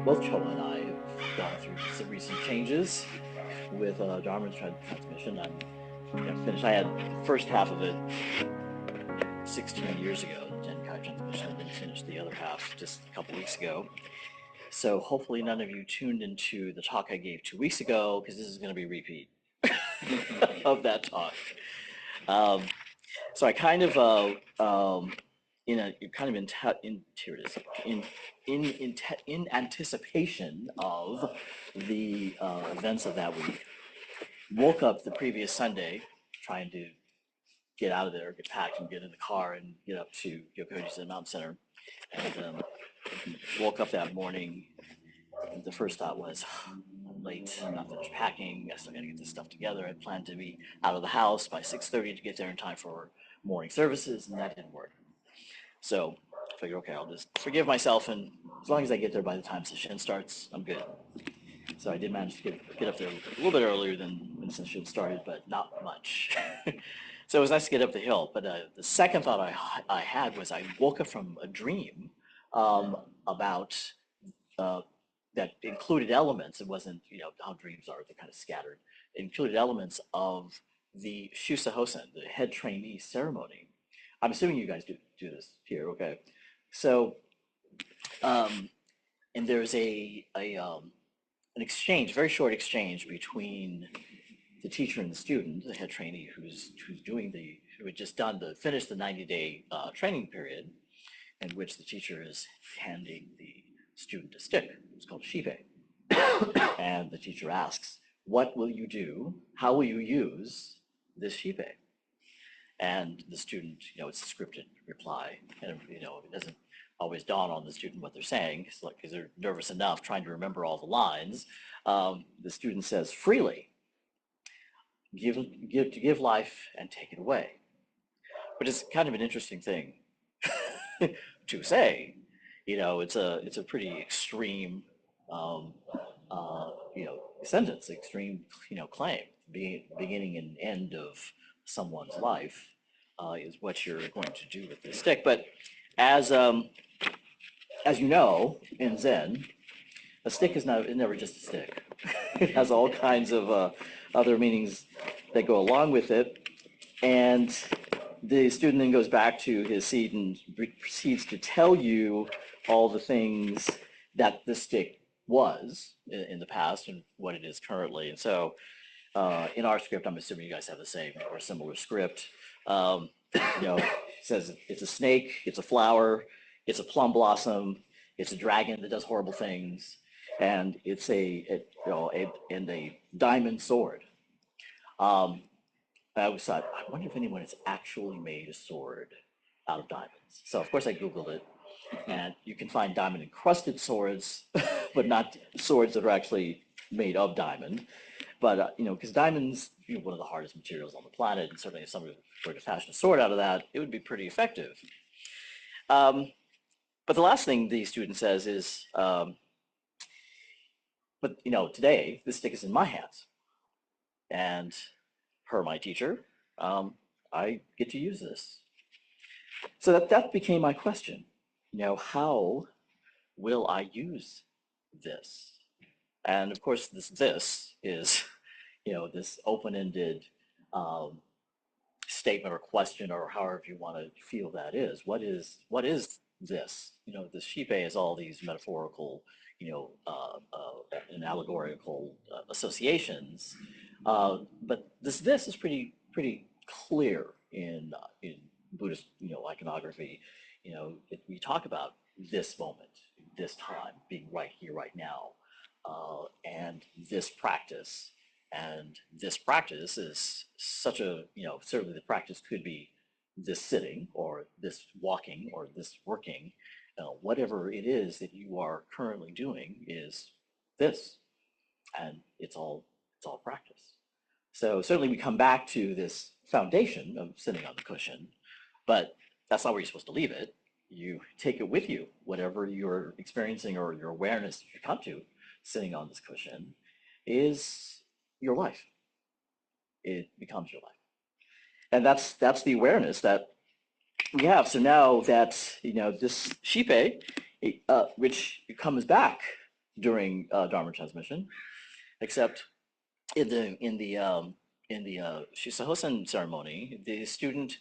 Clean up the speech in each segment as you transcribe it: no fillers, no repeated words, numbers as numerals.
both Cho and I have gone through some recent changes with Dharma's transmission. I'm finished. I had the first half of it 16 years ago, the Genkai transmission, and then finished the other half just a couple weeks ago. So hopefully none of you tuned into the talk I gave 2 weeks ago, because this is going to be a repeat of that talk. Um, so I kind of here it is in anticipation of the events of that week. Woke up the previous Sunday trying to get out of there, get packed, and get in the car and get up to Yokohama to the Mountain Center. And woke up that morning, and the first thought was, I'm late, I'm not finished packing, I still got to get this stuff together. I planned to be out of the house by 6:30 to get there in time for morning services, and that didn't work. So I figured, okay, I'll just forgive myself, and as long as I get there by the time session starts, I'm good. So I did manage to get up there a little bit earlier than when session started, but not much. So it was nice to get up the hill. But the second thought I had was I woke up from a dream about that included elements. It wasn't, how dreams are, they're kind of scattered. It included elements of the Shusa Hosen, the head trainee ceremony. I'm assuming you guys do this here, okay? So, and there's an exchange, very short exchange between the teacher and the student, the head trainee who had just finished the 90-day training period, in which the teacher is handing the student a stick. It's called shipe. And the teacher asks, what will you do? How will you use this shipe? And the student, it's a scripted reply, and it doesn't always dawn on the student what they're saying, because they're nervous enough trying to remember all the lines. The student says, freely, give life and take it away. But it's kind of an interesting thing to say. It's a pretty extreme, sentence, extreme, claim. Beginning and end of someone's life is what you're going to do with this stick. But as you know, in Zen, a stick is never just a stick. It has all kinds of other meanings that go along with it. And the student then goes back to his seat and proceeds to tell you all the things that the stick was in the past and what it is currently. And so in our script, I'm assuming you guys have the same or similar script. It says it's a snake, it's a flower, it's a plum blossom, it's a dragon that does horrible things, and it's a diamond sword. I always thought, I wonder if anyone has actually made a sword out of diamonds. So of course I Googled it, and you can find diamond encrusted swords, but not swords that are actually made of diamond. But because diamonds, one of the hardest materials on the planet, and certainly if somebody were to fashion a sword out of that, it would be pretty effective. But the last thing the student says is, but today this stick is in my hands, and per my teacher, I get to use this. So that became my question. How will I use this? And of course, this is, this open-ended statement or question, or however you want to feel that is. What is this? This shipe is all these metaphorical, and allegorical associations. But this is pretty clear in Buddhist, iconography. We talk about this moment, this time, being right here, right now, and this practice. And this practice is such a, certainly the practice could be this sitting or this walking or this working. Whatever it is that you are currently doing is this, and it's all practice. So certainly we come back to this foundation of sitting on the cushion, but that's not where you're supposed to leave it. You take it with you, whatever you're experiencing or your awareness you come to sitting on this cushion is your life. It becomes your life. And that's the awareness that we have. So now that, this shipe, which comes back during Dharma transmission, except in the Shisahosen ceremony, the student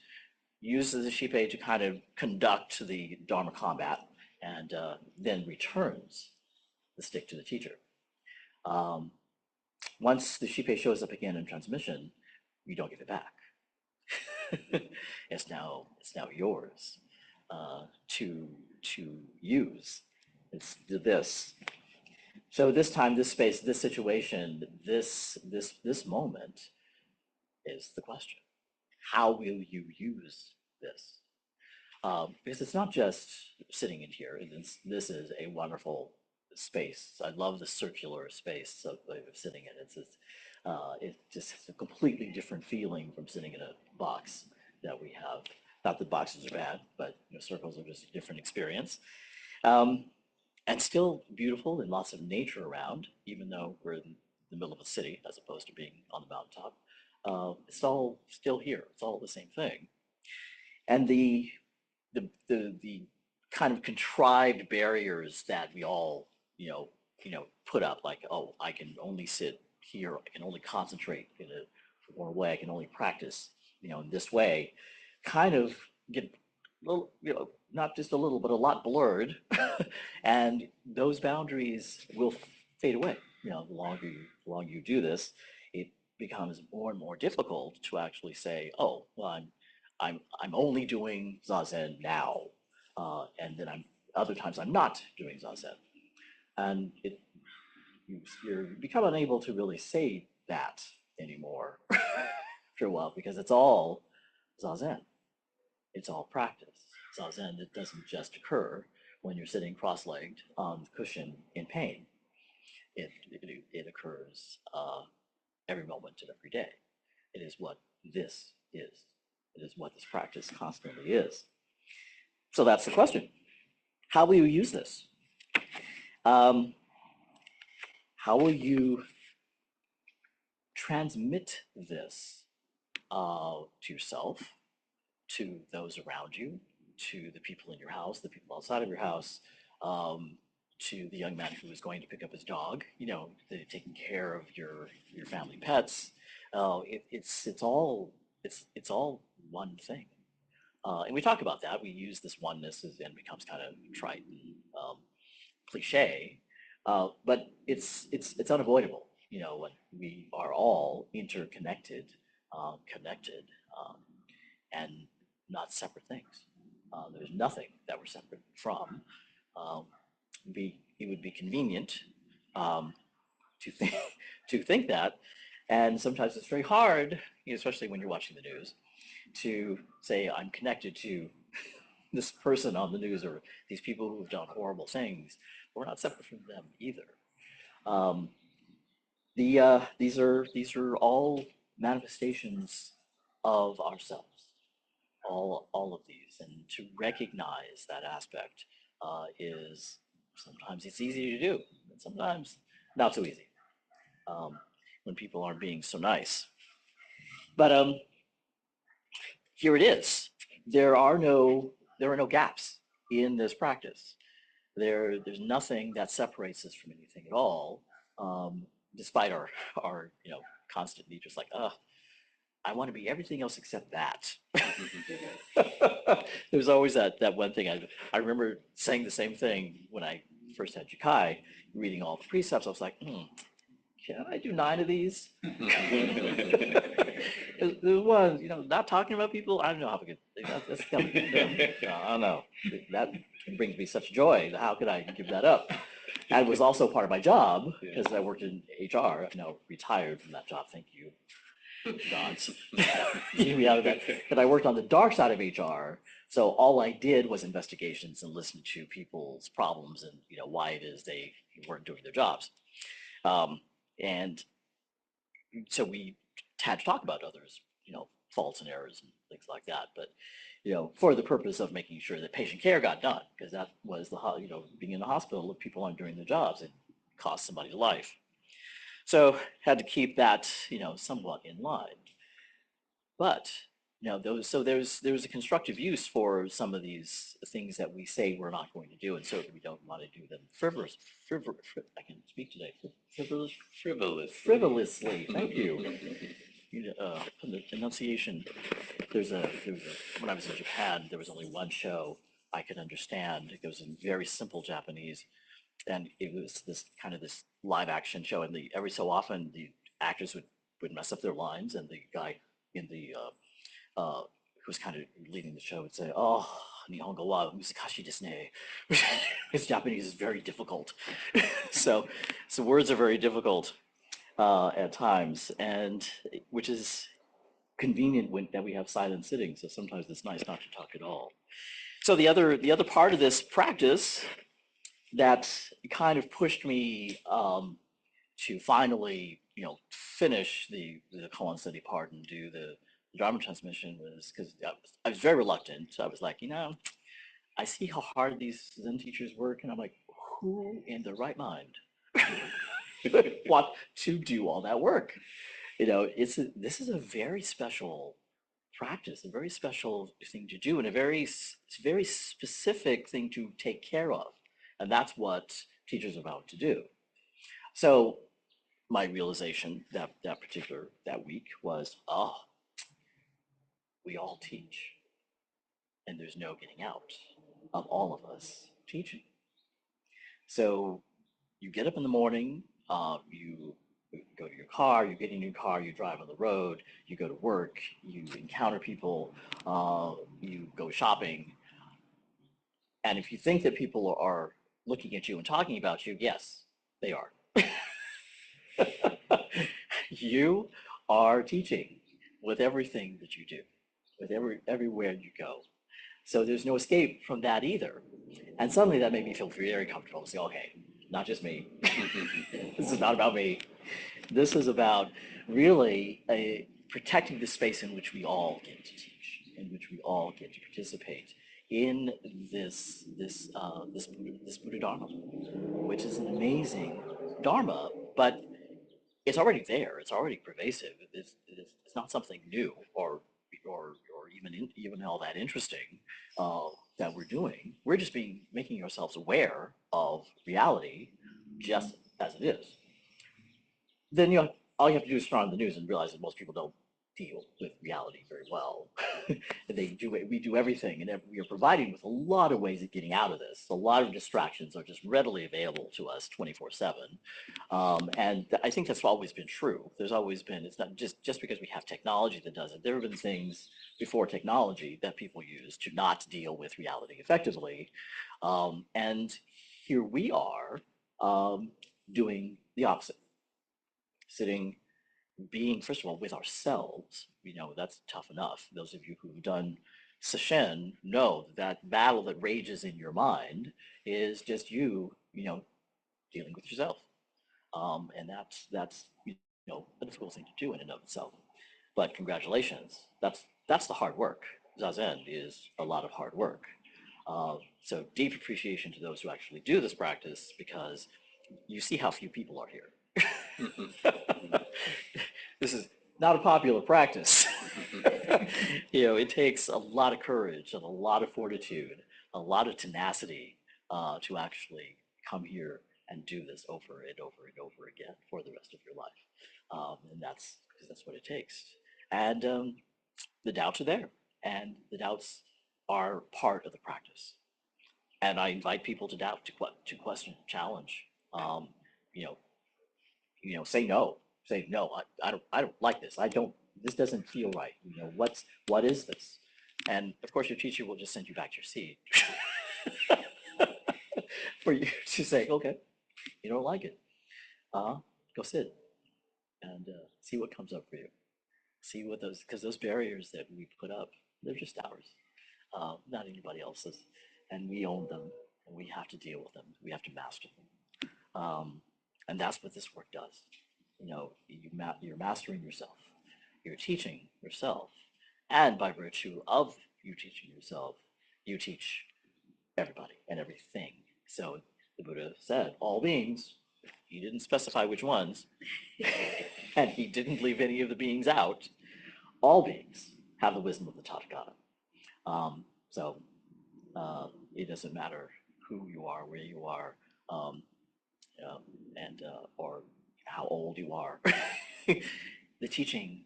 uses the shipe to kind of conduct the Dharma combat and then returns the stick to the teacher. Once the shipe shows up again in transmission, you don't give it back. It's now yours to use. It's this. So this time, this space, this situation, this moment is the question. How will you use this? Because it's not just sitting in here. This is a wonderful space. I love the circular space of sitting in. It just has a completely different feeling from sitting in a box that we have. Not that boxes are bad, but circles are just a different experience. And still beautiful and lots of nature around, even though we're in the middle of a city as opposed to being on the mountaintop. It's all still here. It's all the same thing. And the kind of contrived barriers that we all put up, like, oh, I can only sit here, I can only concentrate in a one way, I can only practice in this way, kind of get a little, not just a little, but a lot blurred. And those boundaries will fade away. The longer you do this, it becomes more and more difficult to actually say, oh, well, I'm only doing zazen now, and then other times I'm not doing zazen, and you become unable to really say that anymore after a while, because it's all zazen, it's all practice. Zazen, it doesn't just occur when you're sitting cross-legged on the cushion in pain. It occurs every moment of every day. It is what this is. It is what this practice constantly is. So that's the question. How will you use this? How will you transmit this to yourself, to those around you, to the people in your house, the people outside of your house, to the young man who is going to pick up his dog, taking care of your family pets? It's all one thing. And we talk about that. We use this oneness and becomes kind of trite and cliche, but it's unavoidable. When we are all interconnected, connected, and not separate things. There's nothing that we're separate from. It would be convenient to think to think that, and sometimes it's very hard, especially when you're watching the news, to say I'm connected to this person on the news or these people who've done horrible things. But we're not separate from them either. These are all manifestations of ourselves. All of these, and to recognize that aspect is sometimes it's easy to do, and sometimes not so easy when people aren't being so nice. But here it is. There are no gaps in this practice. There's nothing that separates us from anything at all, despite our constant need, just like, I want to be everything else except that. There's always that one thing. I remember saying the same thing when I first had Jukai, reading all the precepts. I was like, can I do 9 of these? There's one, not talking about people. I don't know how we could. That's I don't know. That brings me such joy. How could I give that up? And it was also part of my job because I worked in HR. I'm now retired from that job. Thank you, gods. Get me out of that. But I worked on the dark side of HR. So all I did was investigations and listen to people's problems and why it is they weren't doing their jobs. And so we had to talk about others, faults and errors and things like that. But for the purpose of making sure that patient care got done, because that was being in the hospital, if people aren't doing their jobs, it costs somebody's life. So had to keep that somewhat in line. But So there's a constructive use for some of these things that we say we're not going to do, and certainly we don't want to do them I can speak today. Frivolously. Thank you. The enunciation. When I was in Japan, there was only one show I could understand. It was in very simple Japanese, and it was this live action show, and every so often the actors would mess up their lines, and the guy in the who was kind of leading the show would say, "Oh, Nihongo wa musakashi desu ne." His Japanese is very difficult, so words are very difficult at times, and which is convenient that we have silent sitting. So sometimes it's nice not to talk at all. So the other part of this practice that kind of pushed me to finally, finish the koan study part and do the Dharma transmission was because I was very reluctant. So I was like, I see how hard these Zen teachers work, and I'm like, who in their right mind want to do all that work? This is a very special practice, a very special thing to do, and a very specific thing to take care of, and that's what teachers are about to do. So my realization that week was, oh, we all teach, and there's no getting out of all of us teaching. So you get up in the morning, you go to your car, you get in your car, you drive on the road, you go to work, you encounter people, you go shopping. And if you think that people are looking at you and talking about you, yes, they are. You are teaching with everything that you do, with everywhere you go. So there's no escape from that either. And suddenly that made me feel very comfortable to say, okay, not just me. This is not about me. This is about really protecting the space in which we all get to teach, in which we all get to participate in this Buddha Dharma, which is an amazing Dharma, but it's already there. It's already pervasive. It's not something new or even all that interesting that we're doing. We're just making ourselves aware of reality just as it is. Then all you have to do is turn on the news and realize that most people don't deal with reality very well. We do everything, and we are providing with a lot of ways of getting out of this. A lot of distractions are just readily available to us 24/7, and I think that's always been true. There's always been. It's not just because we have technology that does it. There have been things before technology that people used to not deal with reality effectively, and here we are doing the opposite, sitting, being, first of all, with ourselves. That's tough enough. Those of you who've done sesshin know that battle that rages in your mind is just dealing with yourself. And that's a difficult thing to do in and of itself. But congratulations, that's the hard work. Zazen is a lot of hard work. So deep appreciation to those who actually do this practice, because you see how few people are here. This is not a popular practice. It takes a lot of courage and a lot of fortitude, a lot of tenacity to actually come here and do this over and over and over again for the rest of your life. And that's because that's what it takes. And the doubts are there, and the doubts are part of the practice. And I invite people to doubt, to question, challenge. You know, say no. Say no. I don't like this. This doesn't feel right. What is this? And of course, your teacher will just send you back to your seat for you to say, okay, you don't like it. Go sit and see what comes up for you. See what because those barriers that we put up, they're just ours, not anybody else's, and we own them, and we have to deal with them. We have to master them, and that's what this work does. You're mastering yourself. You're teaching yourself, and by virtue of you teaching yourself, you teach everybody and everything. So the Buddha said, all beings. He didn't specify which ones, and he didn't leave any of the beings out. All beings have the wisdom of the Tathagata. So it doesn't matter who you are, where you are, um, and or how old you are. The teaching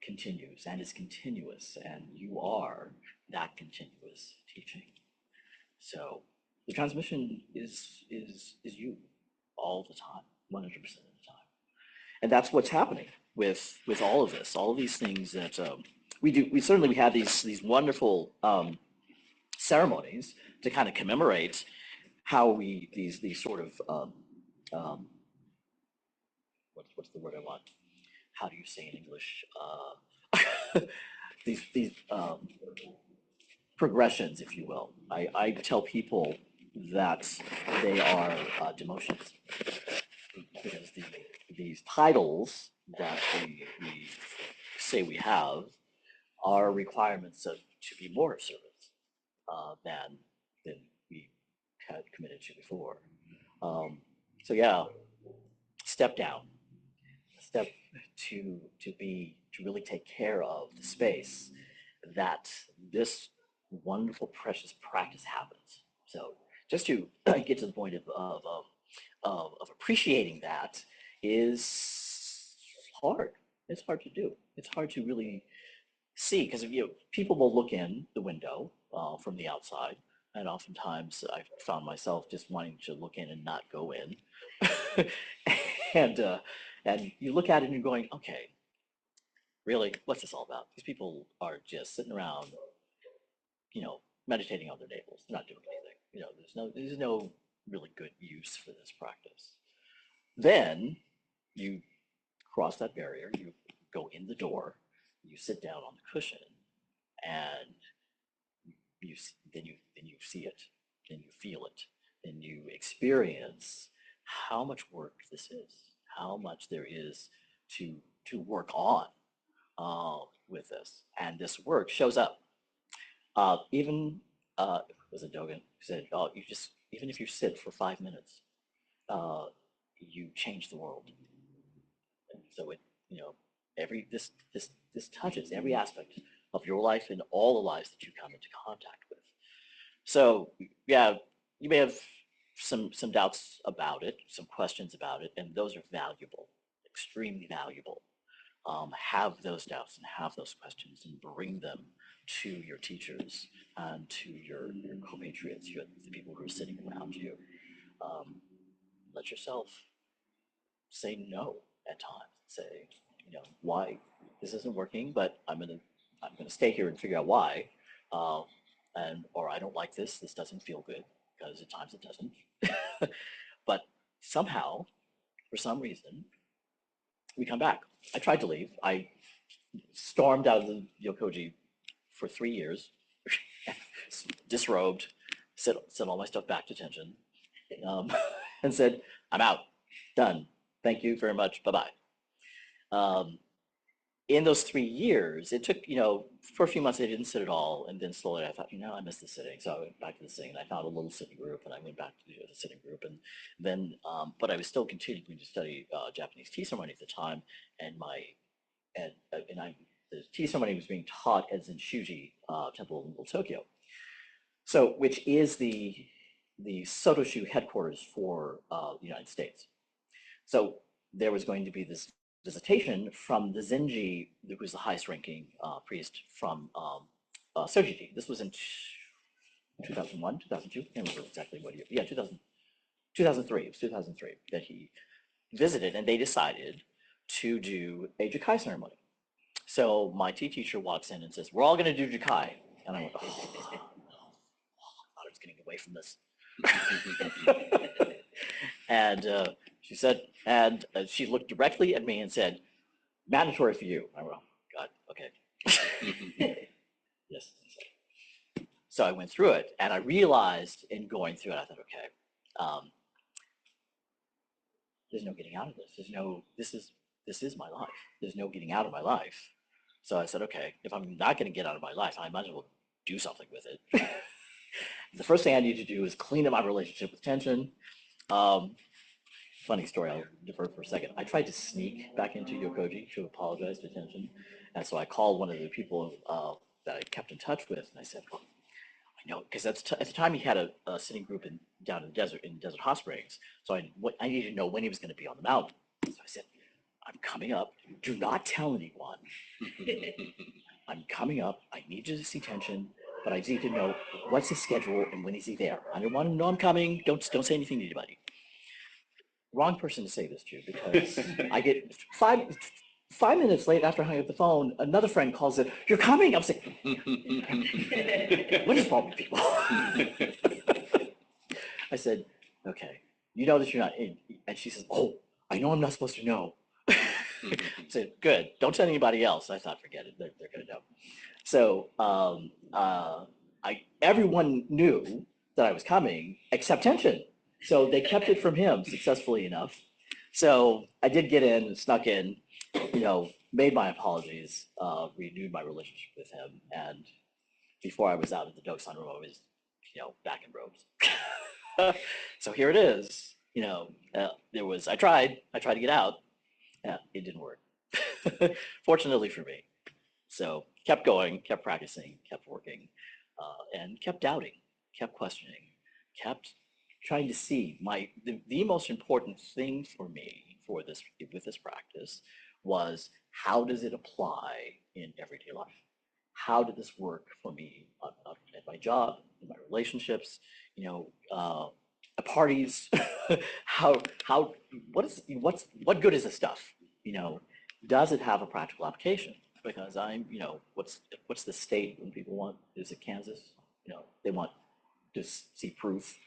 continues and is continuous, and you are that continuous teaching. So the transmission is you all the time, 100% of the time, and that's what's happening with all of this, all of these things that we do. We have these wonderful ceremonies to kind of commemorate how we these sort of what's the word I want? How do you say in English? These progressions, if you will. I tell people that they are demotions because these titles that we say we have are requirements to be more of service than we had committed to before. So yeah, step down, step to really take care of the space that this wonderful, precious practice happens. So just to get to the point of appreciating that is hard. It's hard to do. It's hard to really see because people will look in the window from the outside, and oftentimes I've found myself just wanting to look in and not go in, and and you look at it and you're going, okay, really, what's this all about? These people are just sitting around, meditating on their navels. They're not doing anything. There's no really good use for this practice. Then you cross that barrier, you go in the door, you sit down on the cushion, and then you see it, then you feel it, then you experience how much work this is, how much there is to work on with this, and this work shows up. Even was it Dogen who said, "Oh, you just even if you sit for 5 minutes, you change the world." And so this touches every aspect of your life and all the lives that you come into contact with. So yeah, you may have some doubts about it, some questions about it, and those are valuable, extremely valuable. Have those doubts and have those questions and bring them to your teachers and to your compatriots, the people who are sitting around you. Let yourself say no at times. Say, why this isn't working, but I'm gonna stay here and figure out why. Or I don't like this. This doesn't feel good because at times it doesn't. But somehow, for some reason, we come back. I tried to leave. I stormed out of the Yokoji for 3 years, disrobed, sent all my stuff back to Tenshin, and said, "I'm out, done. Thank you very much. Bye bye." In those 3 years, it took, for a few months I didn't sit at all, and then slowly I thought, I miss the sitting. So I went back to the sitting, and I found a little sitting group, and I went back to the sitting group, and then, but I was still continuing to study Japanese tea ceremony at the time, and the tea ceremony was being taught at Zenshuji Temple in Little Tokyo, so which is the Sotoshu headquarters for the United States. So there was going to be this visitation from the Zenji, who was the highest ranking priest from Sojiji. This was in 2001, 2002, I can't remember exactly what year. Yeah, 2003, it was 2003 that he visited, and they decided to do a Jukai ceremony. So my tea teacher walks in and says, "We're all going to do Jukai." And I went, "Oh, no, I was getting away from this." And she said, and she looked directly at me and said, "Mandatory for you." I went, "Oh, God, okay." Yes. So I went through it, and I realized in going through it, I thought, okay, there's no getting out of this. This is my life. There's no getting out of my life. So I said, okay, if I'm not going to get out of my life, I might as well do something with it. The first thing I need to do is clean up my relationship with Tenshin. Funny story, I'll defer for a second. I tried to sneak back into Yokoji to apologize to Tenshin, And so I called one of the people that I kept in touch with, and I said, well, I know, because at the time he had a sitting group down in the desert, in Desert Hot Springs. So I needed to know when he was going to be on the mountain. So I said, I'm coming up. Do not tell anyone. I'm coming up. I need you to see tension, but I need to know what's his schedule and when is he there. I don't want to know I'm coming. Don't say anything to anybody. Wrong person to say this to, because I get 5 minutes late after hanging up the phone, another friend calls it, you're coming. I was like, what is wrong with people? I said, okay, you know that you're not in. And she says, oh, I know I'm not supposed to know. I said, good, don't tell anybody else. I thought, forget it, they're going to know. So everyone knew that I was coming except tension. So they kept it from him successfully enough. So I did get in, snuck in, made my apologies, renewed my relationship with him. And before I was out of the Doksan room, I was, back in robes. So here it is. I tried to get out. Yeah, it didn't work. Fortunately for me. So kept going, kept practicing, kept working, and kept doubting, kept questioning, kept trying to see the most important thing for me with this practice was, how does it apply in everyday life? How did this work for me at my job, in my relationships, at parties? What good is this stuff? Does it have a practical application? Because what's the state when people want, is it Kansas? They want to see proof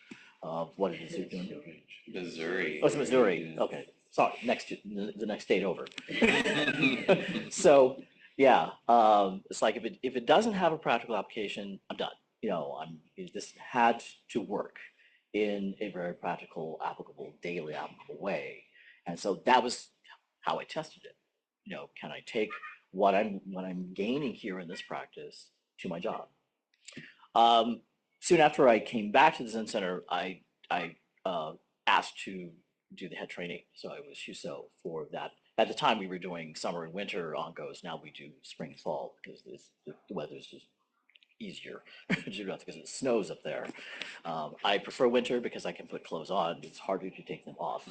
of what it is they're doing. Missouri. Oh, it's Missouri. Okay, sorry, the next state over. So yeah, it's like if it doesn't have a practical application, I'm done. This had to work in a very practical, daily applicable way, and so that was how I tested it. Can I take what I'm gaining here in this practice to my job? Soon after I came back to the Zen Center, I asked to do the head training. So I was Shuso for that. At the time, we were doing summer and winter onkos. Now we do spring and fall because the weather is just easier because it snows up there. I prefer winter because I can put clothes on. It's harder to take them off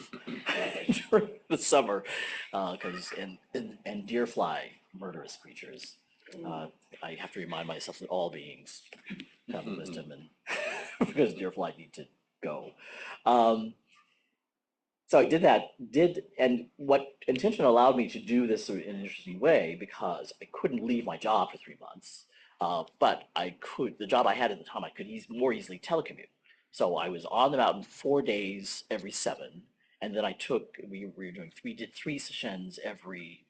during the summer because and deer fly, murderous creatures. I have to remind myself that all beings have wisdom, and because deer fly need to go. So I did that, and what intention allowed me to do this in an interesting way, because I couldn't leave my job for 3 months, but the job I had at the time, I could more easily telecommute. So I was on the mountain 4 days every 7, and then we did 3 sessions every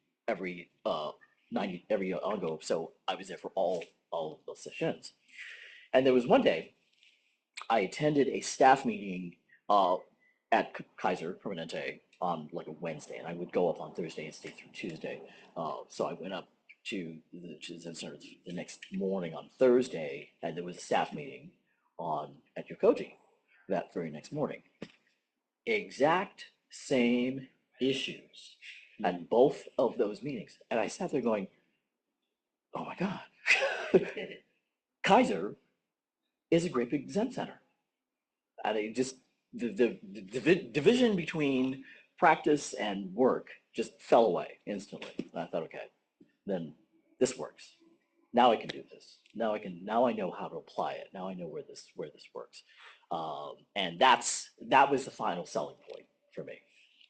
90, every ongo. So I was there for all of those sessions. And there was one day I attended a staff meeting at Kaiser Permanente on like a Wednesday, and I would go up on Thursday and stay through Tuesday. So I went up to the Zen Center the next morning on Thursday, and there was a staff meeting at Yokoji that very next morning. Exact same issues at both of those meetings, and I sat there going, "Oh my God, Kaiser is a great big Zen Center." And it just the division between practice and work just fell away instantly. And I thought, okay, then this works. Now I can do this. Now I know how to apply it. Now I know where this works. And that was the final selling point for me,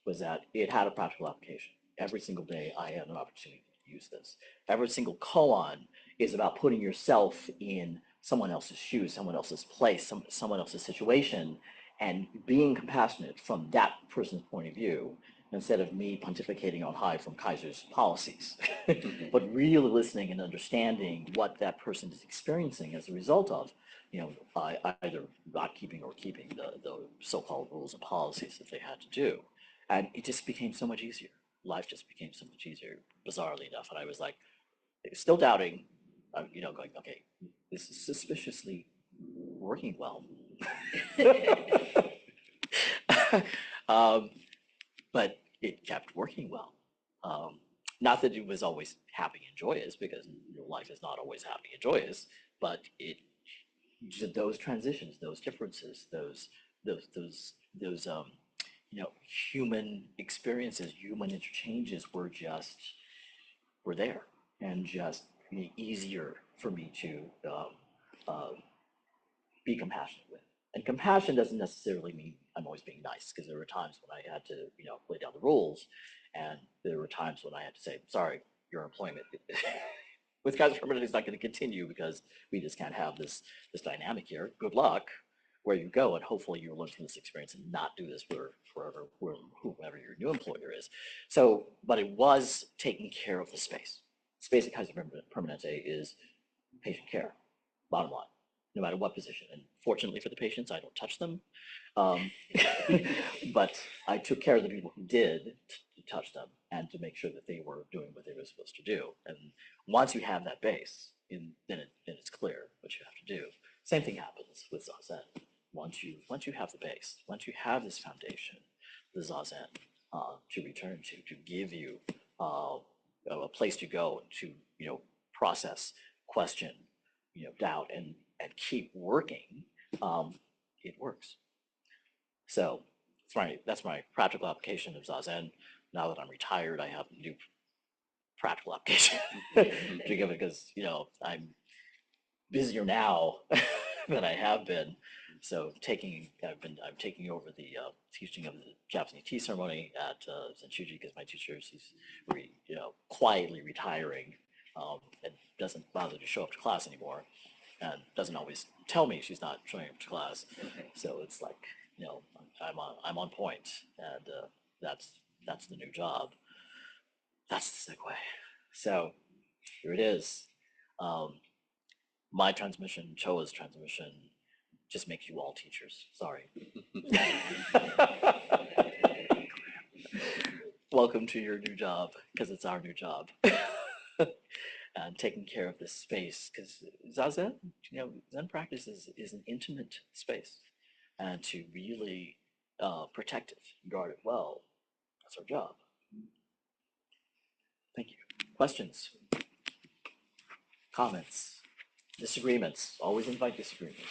was that it had a practical application. Every single day I had an opportunity to use this. Every single koan is about putting yourself in someone else's shoes, someone else's place, someone else's situation, and being compassionate from that person's point of view, instead of me pontificating on high from Kaiser's policies, but really listening and understanding what that person is experiencing as a result of, either not keeping or keeping the so-called rules and policies that they had to do. And it just became so much easier. Life just became so much easier, bizarrely enough. And I was like, still doubting, going, okay, this is suspiciously working well. But it kept working well. Not that it was always happy and joyous, because your life is not always happy and joyous, but those transitions, those differences, those you know, human experiences, human interchanges were there, and just easier for me to uh, be compassionate with. And compassion doesn't necessarily mean I'm always being nice, because there were times when I had to, lay down the rules, and there were times when I had to say, sorry, your employment with Kaiser Permanente is not going to continue, because we just can't have this dynamic here. Good luck where you go, and hopefully you'll learn from this experience and not do this forever, whoever your new employer is. So, but it was taking care of the space. Space at Kaiser Permanente is patient care, bottom line, no matter what position. And fortunately for the patients, I don't touch them. Um, but I took care of the people who did to touch them, and to make sure that they were doing what they were supposed to do. And once you have that base, then it's clear what you have to do. Same thing happens with Zazen. Once you have the base, once you have this foundation, the Zazen, to return to give you a place to go to process, question, doubt, and keep working, it works. So that's my practical application of Zazen. Now that I'm retired, I have a new practical application to give it, because I'm busier now than I have been. So I'm taking over the teaching of the Japanese tea ceremony at Zenchuji, because my teacher, she's quietly retiring, and doesn't bother to show up to class anymore, and doesn't always tell me she's not showing up to class. So it's like, I'm on point, and that's the new job. That's the segue. So here it is. Um, my transmission, Choa's transmission, just makes you all teachers. Sorry. Welcome to your new job, because it's our new job. And taking care of this space, because Zazen, Zen practice is an intimate space, and to really protect it, guard it well, that's our job. Thank you. Questions, comments, disagreements? Always invite disagreements.